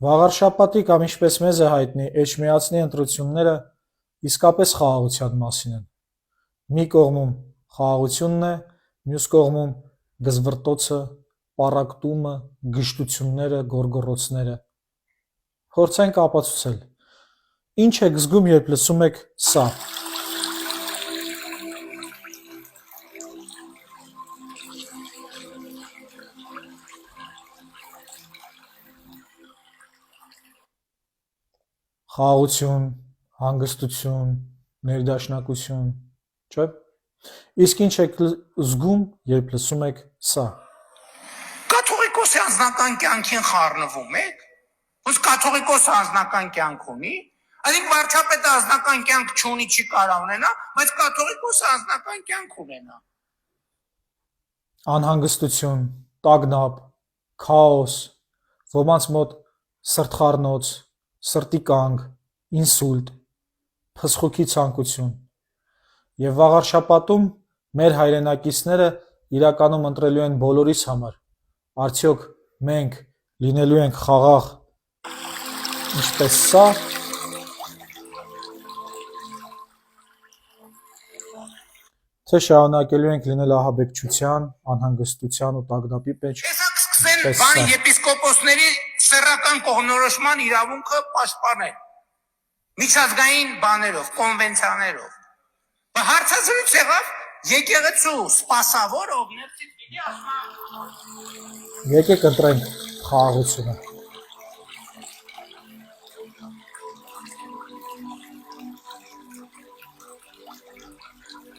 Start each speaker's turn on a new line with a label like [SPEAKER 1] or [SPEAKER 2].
[SPEAKER 1] Վաղարշաբաթի կամ ինչպես մեզ է հայտնի, Էջմիածնի ընտրությունները իսկապես խաղաղության մասին են։ Մի կողմում խաղաղությունն է, մյուս կողմում գզվռտոցը, պառակտումը, գժտությունները, գոռգոռոցները։ Փորձենք ապացուցել։ Ինչ եք զգում, երբ լսում եք սա։ Խաղաղություն, հանգստություն, ներդաշնակություն, չէ՞։ Իսկ ինչ եք զգում, երբ լսում եք սա։
[SPEAKER 2] Կաթողիկոսի անձնական կյանքին խառնվում եք, ոնց կաթողիկոսը անձնական կյանք ունի, այսինքն վարչապետը անձնական կյանք չունի, չի կարող ունենա, բայց կաթողիկոսը անձնական կյանք ունենա։
[SPEAKER 1] Անհանգստություն, տագնապ, քաոս, ոմանց մոտ սրտխառնոց, սրտի կանգ, ինսուլտ, փսխուքի ցանկություն։ Եվ վաղարշաբաթում մեր հայրենակիցները իրականում ընտրելու են բոլորիս համար։ Արդյոք մենք լինելու ենք խաղաղ, ինչպես սա։ Թե շարունակելու ենք լինել ահաբեկչության, անհանգստության ու տագնապի մեջ։
[SPEAKER 2] Տեսակ սկսեն բանի եպիսկոպոսների սեռական կողմնորոշման իրավունքը պաշտպանել։ Միջազգային բաներով, կոնվենցիաներով։ Բայց հարցազրույց եղավ եկեղեցու սպասավոր ով ներսից պիտի ասում։
[SPEAKER 1] Եկեք ընտրենք խաղաղությունը։